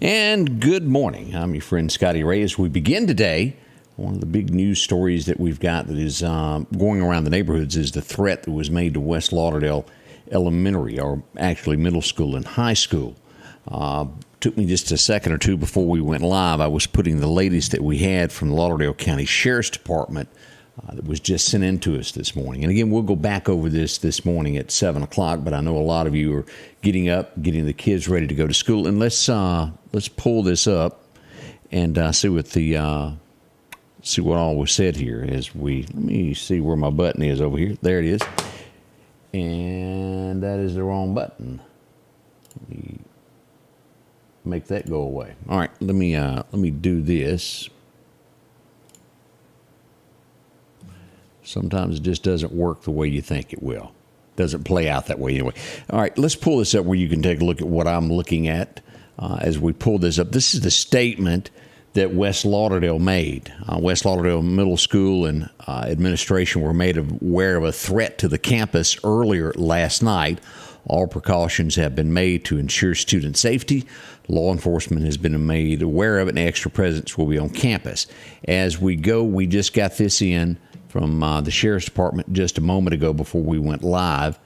And good morning. I'm your friend Scotty Ray. As we begin today, one of the big news stories that we've got that is going around the neighborhoods is the threat that was made to West Lauderdale Elementary, or actually middle school and high school. Took me just a second or two before we went live. I was putting the latest that we had from the Lauderdale County Sheriff's Department that was just sent in to us this morning. And again, we'll go back over this morning at 7 o'clock, but I know a lot of you are getting up, getting the kids ready to go to school. And let's pull this up and see what all was said here let me see where my button is over here. There it is. And that is the wrong button. Let me make that go away. All right, let me do this. Sometimes it just doesn't work the way you think it will. Doesn't play out that way anyway. All right, let's pull this up where you can take a look at what I'm looking at as we pull this up. This is the statement that West Lauderdale made. West Lauderdale Middle School and administration were made aware of a threat to the campus earlier last night. All precautions have been made to ensure student safety. Law enforcement has been made aware of it, and extra presence will be on campus. As we go, we just got this in from the Sheriff's Department just a moment ago before we went live.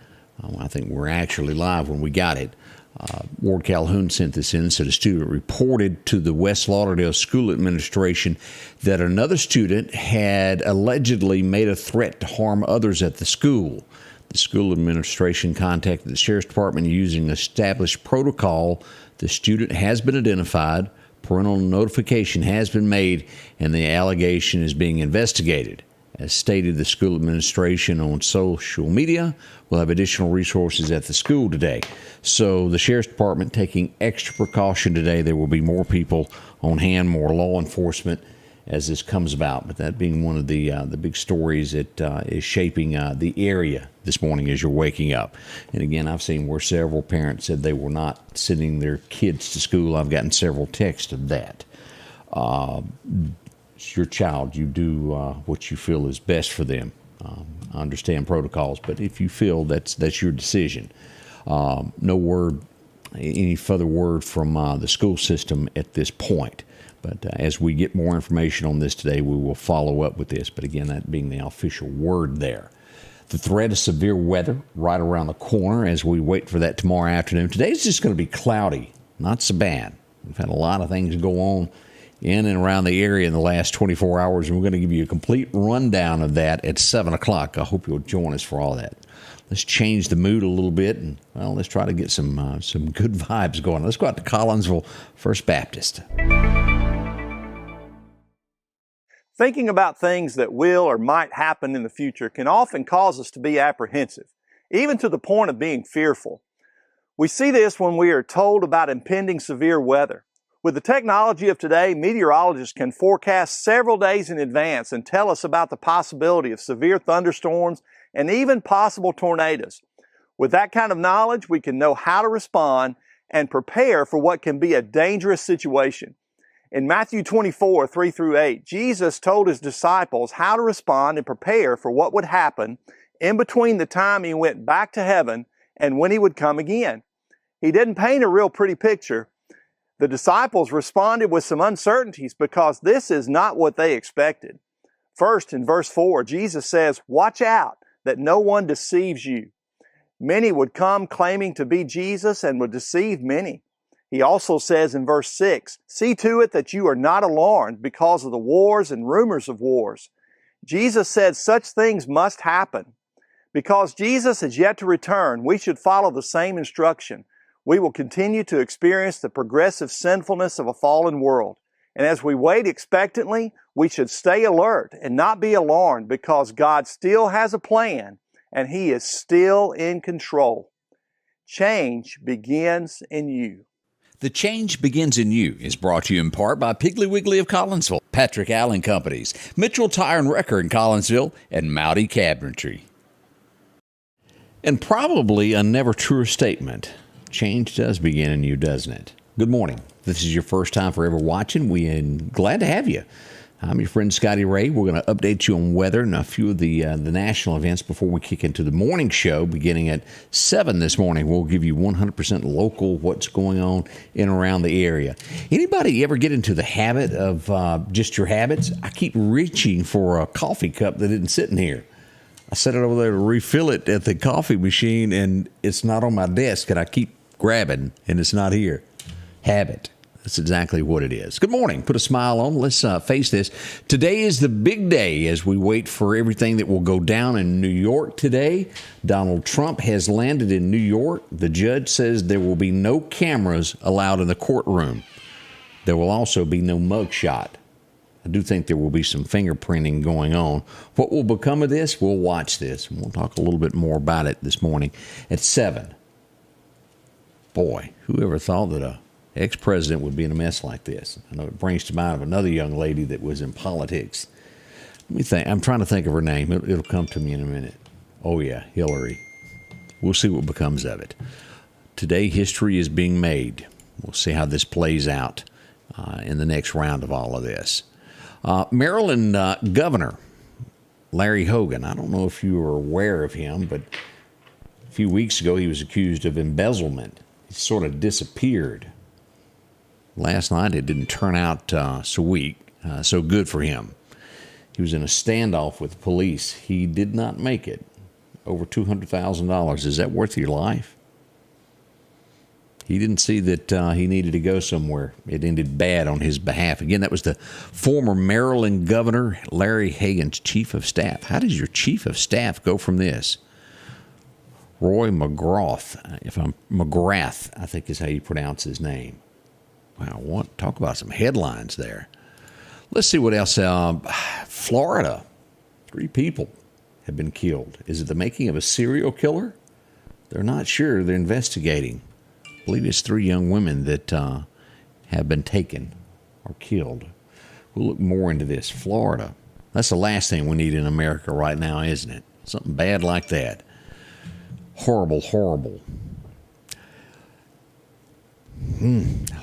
I think we're actually live when we got it. Ward Calhoun sent this in, said a student reported to the West Lauderdale School Administration that another student had allegedly made a threat to harm others at the school. The school administration contacted the Sheriff's Department using established protocol. The student has been identified, parental notification has been made, and the allegation is being investigated. As stated, the school administration on social media will have additional resources at the school today. So the Sheriff's Department taking extra precaution today. There will be more people on hand, more law enforcement as this comes about. But that being one of the big stories that is shaping the area this morning as you're waking up. And again, I've seen where several parents said they were not sending their kids to school. I've gotten several texts of that. It's your child. You do what you feel is best for them. I understand protocols, but if you feel that's your decision. Any further word from the school system at this point. But as we get more information on this today, we will follow up with this. But again, that being the official word there. The threat of severe weather right around the corner as we wait for that tomorrow afternoon. Today's just going to be cloudy, not so bad. We've had a lot of things go on in and around the area in the last 24 hours, and we're going to give you a complete rundown of that at 7 o'clock. I hope you'll join us for all that. Let's change the mood a little bit, and, well, let's try to get some good vibes going. Let's go out to Collinsville First Baptist. Thinking about things that will or might happen in the future can often cause us to be apprehensive, even to the point of being fearful. We see this when we are told about impending severe weather. With the technology of today, meteorologists can forecast several days in advance and tell us about the possibility of severe thunderstorms and even possible tornadoes. With that kind of knowledge, we can know how to respond and prepare for what can be a dangerous situation. In Matthew 24, 3 through 8, Jesus told his disciples how to respond and prepare for what would happen in between the time he went back to heaven and when he would come again. He didn't paint a real pretty picture. The disciples responded with some uncertainties because this is not what they expected. First, in verse 4, Jesus says, "Watch out that no one deceives you." Many would come claiming to be Jesus and would deceive many. He also says in verse 6, "See to it that you are not alarmed because of the wars and rumors of wars." Jesus said such things must happen. Because Jesus is yet to return, we should follow the same instruction. We will continue to experience the progressive sinfulness of a fallen world. And as we wait expectantly, we should stay alert and not be alarmed because God still has a plan and He is still in control. Change begins in you. The Change Begins in You is brought to you in part by Piggly Wiggly of Collinsville, Patrick Allen Companies, Mitchell Tire and Wrecker in Collinsville, and Mowdy Cabinetry. And probably a never truer statement. Change does begin in you, doesn't it? Good morning. If this is your first time for ever watching, we're glad to have you. I'm your friend Scotty Ray. We're going to update you on weather and a few of the national events before we kick into the morning show beginning at 7 this morning. We'll give you 100% local what's going on in and around the area. Anybody ever get into the habit of just your habits? I keep reaching for a coffee cup that isn't sitting here. I set it over there to refill it at the coffee machine, and it's not on my desk, and I keep grabbing, and it's not here. Habit. That's exactly what it is. Good morning. Put a smile on. Let's face this. Today is the big day as we wait for everything that will go down in New York today. Donald Trump has landed in New York. The judge says there will be no cameras allowed in the courtroom. There will also be no mugshot. I do think there will be some fingerprinting going on. What will become of this? We'll watch this. We'll talk a little bit more about it this morning at 7. Boy, whoever thought that a ex-president would be in a mess like this? I know it brings to mind of another young lady that was in politics. Let me think. I'm trying to think of her name. It'll come to me in a minute. Oh, yeah, Hillary. We'll see what becomes of it. Today, history is being made. We'll see how this plays out in the next round of all of this. Maryland Governor Larry Hogan. I don't know if you were aware of him, but a few weeks ago he was accused of embezzlement. He sort of disappeared. Last night, it didn't turn out so good for him. He was in a standoff with the police. He did not make it. Over $200,000. Is that worth your life? He didn't see that he needed to go somewhere. It ended bad on his behalf. Again, that was the former Maryland Governor, Larry Hogan's chief of staff. How does your chief of staff go from this? Roy McGrath, McGrath, I think is how you pronounce his name. Wow, talk about some headlines there. Let's see what else. Florida, 3 people have been killed. Is it the making of a serial killer? They're not sure. They're investigating. I believe it's 3 young women that have been taken or killed. We'll look more into this. Florida. That's the last thing we need in America right now, isn't it? Something bad like that. Horrible, horrible.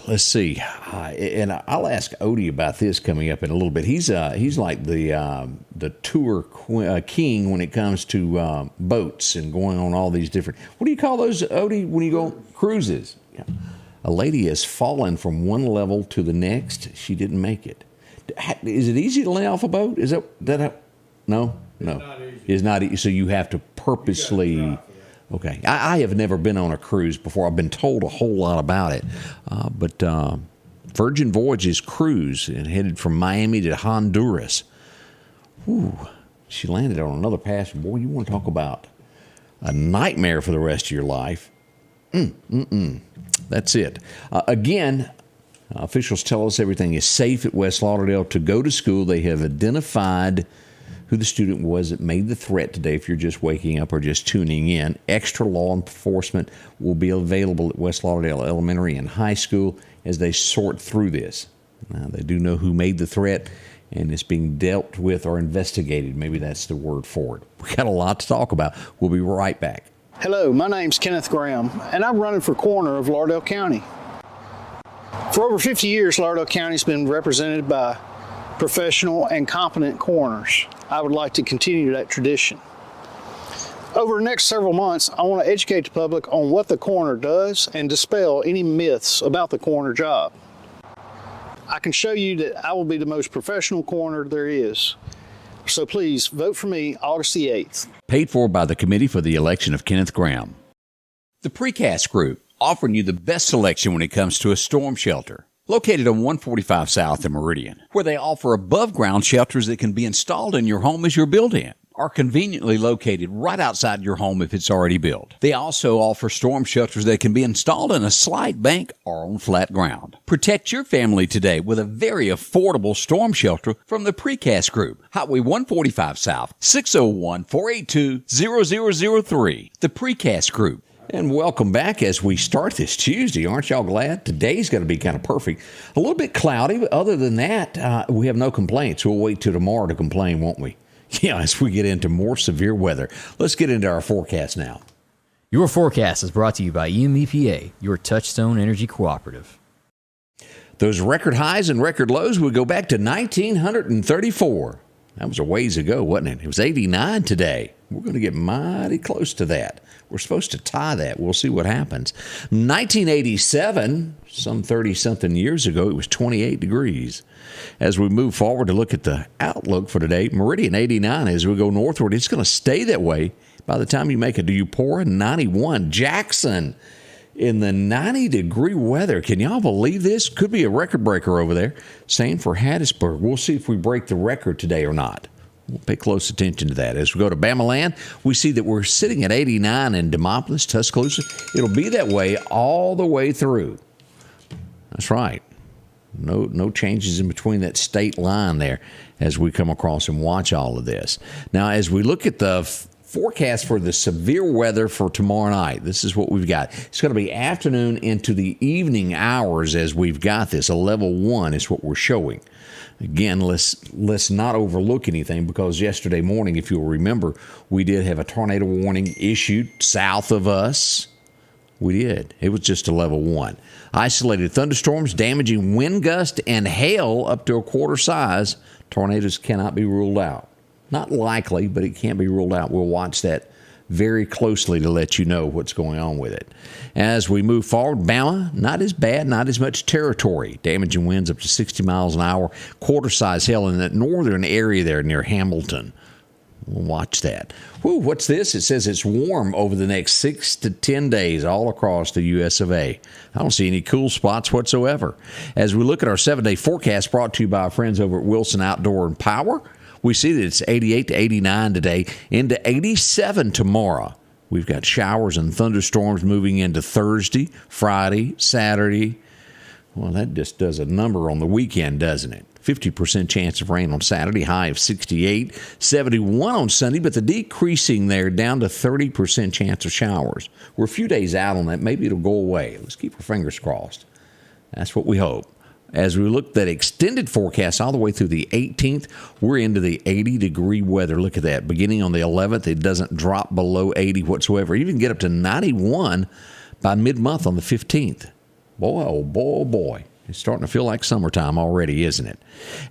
Let's see, and I'll ask Odie about this coming up in a little bit. He's like the tour king when it comes to boats and going on all these different. What do you call those, Odie, when you go cruises? Yeah. A lady has fallen from one level to the next. She didn't make it. Is it easy to lay off a boat? Is that no? It's not easy. So you have to purposely. Okay. I have never been on a cruise before. I've been told a whole lot about it. But Virgin Voyages cruise and headed from Miami to Honduras. Whew. She landed on another passenger. Boy, you want to talk about a nightmare for the rest of your life. That's it. Again, officials tell us everything is safe at West Lauderdale to go to school. They have identified who the student was that made the threat today. If you're just waking up or just tuning in, extra law enforcement will be available at West Lauderdale Elementary and High School as they sort through this. Now, they do know who made the threat, and it's being dealt with or investigated. Maybe that's the word for it. We got a lot to talk about. We'll be right back. Hello, my name's Kenneth Graham, and I'm running for coroner of Lauderdale County. For over 50 years, Lauderdale County's been represented by professional and competent coroners. I would like to continue that tradition. Over the next several months, I want to educate the public on what the coroner does and dispel any myths about the coroner job. I can show you that I will be the most professional coroner there is. So please vote for me August the 8th. Paid for by the Committee for the Election of Kenneth Graham. The Precast Group, offering you the best selection when it comes to a storm shelter. Located on 145 South in Meridian, where they offer above-ground shelters that can be installed in your home as you're built-in, or conveniently located right outside your home if it's already built. They also offer storm shelters that can be installed in a slight bank or on flat ground. Protect your family today with a very affordable storm shelter from the Precast Group. Highway 145 South, 601-482-0003. The Precast Group. And welcome back as we start this Tuesday. Aren't y'all glad? Today's going to be kind of perfect. A little bit cloudy, but other than that, we have no complaints. We'll wait till tomorrow to complain, won't we? Yeah, as we get into more severe weather. Let's get into our forecast now. Your forecast is brought to you by EMEPA, your Touchstone Energy Cooperative. Those record highs and record lows would go back to 1934. That was a ways ago, wasn't it? It was 89 today. We're going to get mighty close to that. We're supposed to tie that. We'll see what happens. 1987, some 30-something years ago, it was 28 degrees. As we move forward to look at the outlook for today, Meridian 89, as we go northward, it's going to stay that way by the time you make it to Eupora, 91. Jackson in the 90-degree weather. Can y'all believe this? Could be a record breaker over there. Same for Hattiesburg. We'll see if we break the record today or not. We'll pay close attention to that. As we go to Bamaland, we see that we're sitting at 89 in Demopolis, Tuscaloosa. It'll be that way all the way through. That's right. No changes in between that state line there as we come across and watch all of this. Now, as we look at the forecast for the severe weather for tomorrow night, this is what we've got. It's going to be afternoon into the evening hours as we've got this. A level 1 is what we're showing. Again, let's not overlook anything, because yesterday morning, if you'll remember, we did have a tornado warning issued south of us. We did. It was just a level 1. Isolated thunderstorms, damaging wind gust, and hail up to a quarter size. Tornadoes cannot be ruled out. Not likely, but it can't be ruled out. We'll watch that very closely to let you know what's going on with it. As we move forward, Bama, not as bad, not as much territory. Damaging winds up to 60 miles an hour. Quarter-size hail in that northern area there near Hamilton. We'll watch that. Whew, what's this? It says it's warm over the next 6 to 10 days all across the U.S. of A. I don't see any cool spots whatsoever. As we look at our 7-day forecast brought to you by our friends over at Wilson Outdoor and Power, we see that it's 88 to 89 today, into 87 tomorrow. We've got showers and thunderstorms moving into Thursday, Friday, Saturday. Well, that just does a number on the weekend, doesn't it? 50% chance of rain on Saturday, high of 68, 71 on Sunday, but the decreasing there down to 30% chance of showers. We're a few days out on that. Maybe it'll go away. Let's keep our fingers crossed. That's what we hope. As we look at that extended forecast all the way through the 18th, we're into the 80-degree weather. Look at that. Beginning on the 11th, it doesn't drop below 80 whatsoever. You can get up to 91 by mid-month on the 15th. Boy, oh boy, oh boy. It's starting to feel like summertime already, isn't it?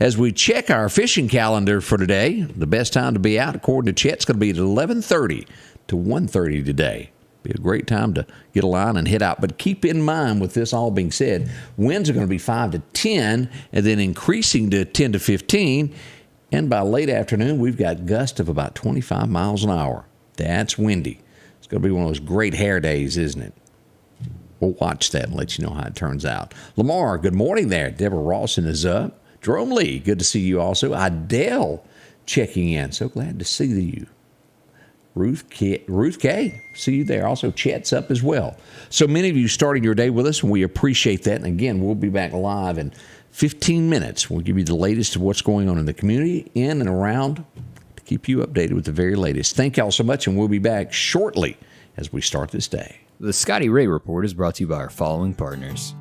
As we check our fishing calendar for today, the best time to be out, according to Chet, it's going to be at 11:30 to 1:30 today. Be a great time to get a line and head out. But keep in mind, with this all being said, winds are going to be 5 to 10 and then increasing to 10 to 15. And by late afternoon, we've got gusts of about 25 miles an hour. That's windy. It's going to be one of those great hair days, isn't it? We'll watch that and let you know how it turns out. Lamar, good morning there. Deborah Rawson is up. Jerome Lee, good to see you also. Idell checking in. So glad to see you. Ruth K, see you there. Also, Chet's up as well. So many of you starting your day with us, and we appreciate that. And again, we'll be back live in 15 minutes. We'll give you the latest of what's going on in the community, in and around, to keep you updated with the very latest. Thank y'all so much, and we'll be back shortly as we start this day. The Scotty Ray Report is brought to you by our following partners: